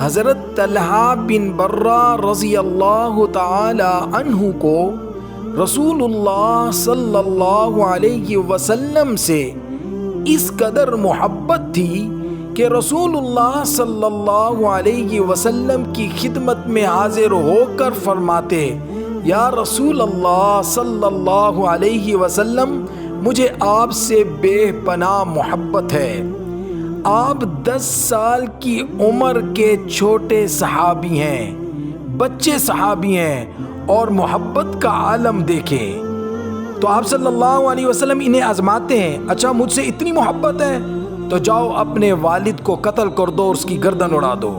حضرت طلحہ بن برہ رضی اللہ تعالی عنہ کو رسول اللہ صلی اللہ علیہ وسلم سے اس قدر محبت تھی کہ رسول اللہ صلی اللہ علیہ وسلم کی خدمت میں حاضر ہو کر فرماتے، یا رسول اللہ صلی اللہ علیہ وسلم، مجھے آپ سے بے پناہ محبت ہے۔ آپ 10 سال کی عمر کے چھوٹے صحابی ہیں، بچے صحابی ہیں، اور محبت کا عالم دیکھیں۔ تو آپ صلی اللہ علیہ وسلم انہیں آزماتے ہیں، اچھا مجھ سے اتنی محبت ہے تو جاؤ اپنے والد کو قتل کر دو اور اس کی گردن اڑا دو۔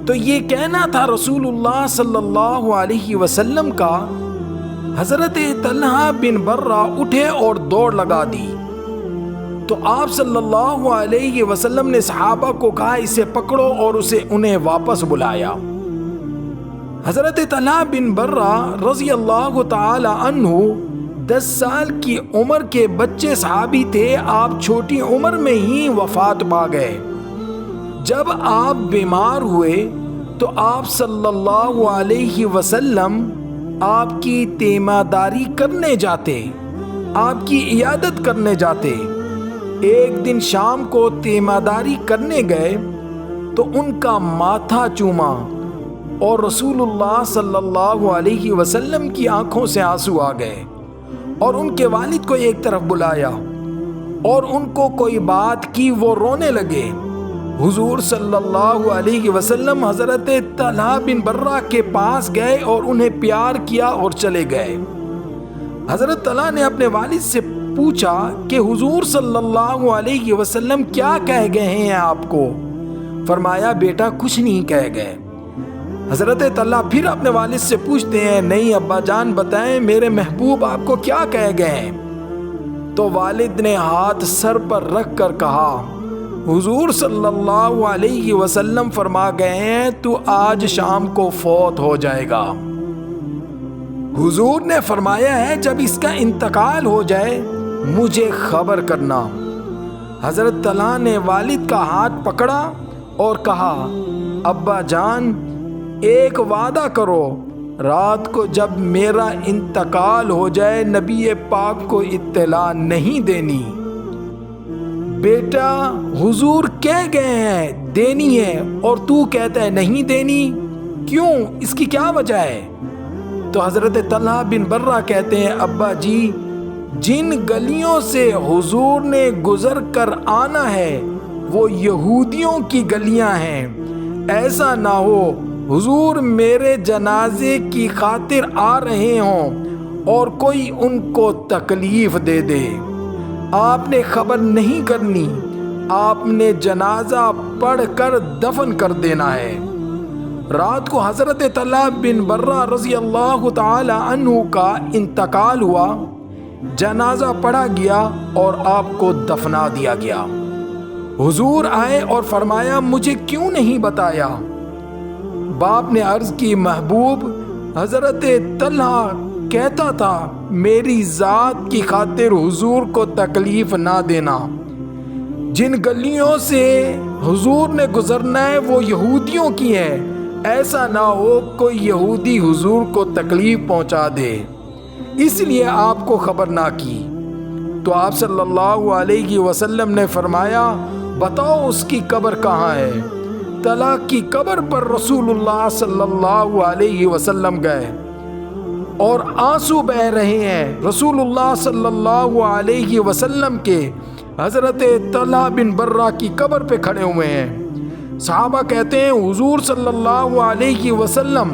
تو یہ کہنا تھا رسول اللہ صلی اللہ علیہ وسلم کا۔ حضرت طلحہ بن برہ اٹھے اور دوڑ لگا دی۔ تو آپ صلی اللہ علیہ وسلم نے صحابہ کو کہا، اسے پکڑو، اور انہیں واپس بلایا۔ حضرت طلحہ بن برہ رضی اللہ تعالی عنہ 10 سال کی عمر کے بچے صحابی تھے۔ آپ چھوٹی عمر میں ہی وفات پا گئے۔ جب آپ بیمار ہوئے تو آپ صلی اللہ علیہ وسلم آپ کی تیمارداری کرنے جاتے، آپ کی عیادت کرنے جاتے۔ ایک دن شام کو تیمارداری کرنے گئے تو ان کا ماتھا چوما اور رسول اللہ صلی اللہ علیہ وسلم کی آنکھوں سے آنسو آ گئے، اور ان کے والد کو ایک طرف بلایا اور ان کو کوئی بات کی، وہ رونے لگے۔ حضور صلی اللہ علیہ وسلم حضرت طلحہ بن برہ کے پاس گئے اور انہیں پیار کیا اور چلے گئے۔ حضرت طلحہ نے اپنے والد سے پوچھا کہ حضور صلی اللہ علیہ وسلم کیا کہہ گئے ہیں آپ کو؟ فرمایا، بیٹا کچھ نہیں کہہ گئے۔ حضرت طلحہ پھر اپنے والد سے پوچھتے ہیں، نہیں ابا جان بتائیں میرے محبوب آپ کو کیا کہہ گئے ہیں؟ تو والد نے ہاتھ سر پر رکھ کر کہا، حضور صلی اللہ علیہ وسلم فرما گئے ہیں تو آج شام کو فوت ہو جائے گا۔ حضور نے فرمایا ہے جب اس کا انتقال ہو جائے مجھے خبر کرنا۔ حضرت طلحہ نے والد کا ہاتھ پکڑا اور کہا، ابا جان ایک وعدہ کرو، رات کو جب میرا انتقال ہو جائے نبی پاک کو اطلاع نہیں دینی۔ بیٹا حضور کہہ گئے ہیں دینی ہے اور تو کہتا ہے نہیں دینی، کیوں؟ اس کی کیا وجہ ہے؟ تو حضرت طلحہ بن برہ کہتے ہیں، ابا جی جن گلیوں سے حضور نے گزر کر آنا ہے وہ یہودیوں کی گلیاں ہیں، ایسا نہ ہو حضور میرے جنازے کی خاطر آ رہے ہوں اور کوئی ان کو تکلیف دے دے۔ آپ نے خبر نہیں کرنی، آپ نے جنازہ پڑھ کر دفن کر دینا ہے۔ رات کو حضرت طلحہ بن برہ رضی اللہ تعالی عنہ کا انتقال ہوا، جنازہ پڑھا گیا اور آپ کو دفنا دیا گیا۔ حضور آئے اور فرمایا، مجھے کیوں نہیں بتایا؟ باپ نے عرض کی، محبوب حضرت طلحہ کہتا تھا میری ذات کی خاطر حضور کو تکلیف نہ دینا، جن گلیوں سے حضور نے گزرنا ہے وہ یہودیوں کی ہے، ایسا نہ ہو کوئی یہودی حضور کو تکلیف پہنچا دے، اس لیے آپ کو خبر نہ کی۔ تو آپ صلی اللہ علیہ وسلم نے فرمایا، بتاؤ اس کی قبر کہاں ہے؟ طلحہ کی قبر پر رسول اللہ صلی اللہ علیہ وسلم گئے اور آنسو بہہ رہے ہیں۔ رسول اللہ صلی اللہ علیہ وسلم کے حضرت طلحہ بن برہ کی قبر پہ کھڑے ہوئے ہیں۔ صحابہ کہتے ہیں حضور صلی اللہ علیہ وسلم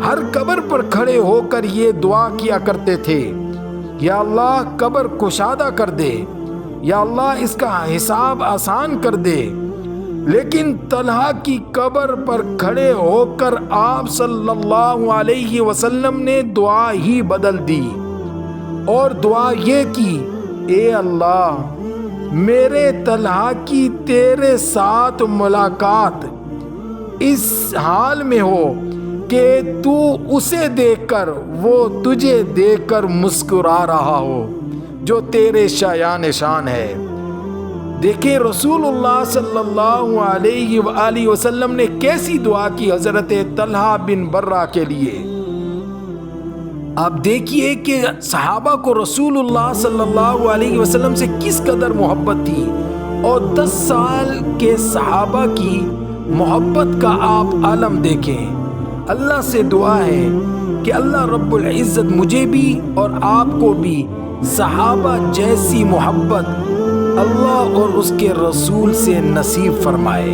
ہر قبر پر کھڑے ہو کر یہ دعا کیا کرتے تھے، یا اللہ قبر کشادہ کر دے، یا اللہ اس کا حساب آسان کر دے۔ لیکن طلحہ کی قبر پر کھڑے ہو کر آپ صلی اللہ علیہ وسلم نے دعا ہی بدل دی اور دعا یہ کی، اے اللہ میرے طلحہ کی تیرے ساتھ ملاقات اس حال میں ہو کہ تو اسے دیکھ کر وہ تجھے دیکھ کر مسکرا رہا ہو جو تیرے شایان شان ہے۔ دیکھیں رسول اللہ صلی اللہ علیہ وآلہ وسلم نے کیسی دعا کی حضرت طلحہ بن برہ کے لیے۔ آپ دیکھیے کہ صحابہ کو رسول اللہ صلی اللہ علیہ وسلم سے کس قدر محبت تھی، اور 10 سال کے صحابہ کی محبت کا آپ عالم دیکھیں۔ اللہ سے دعا ہے کہ اللہ رب العزت مجھے بھی اور آپ کو بھی صحابہ جیسی محبت اللہ اور اس کے رسول سے نصیب فرمائے۔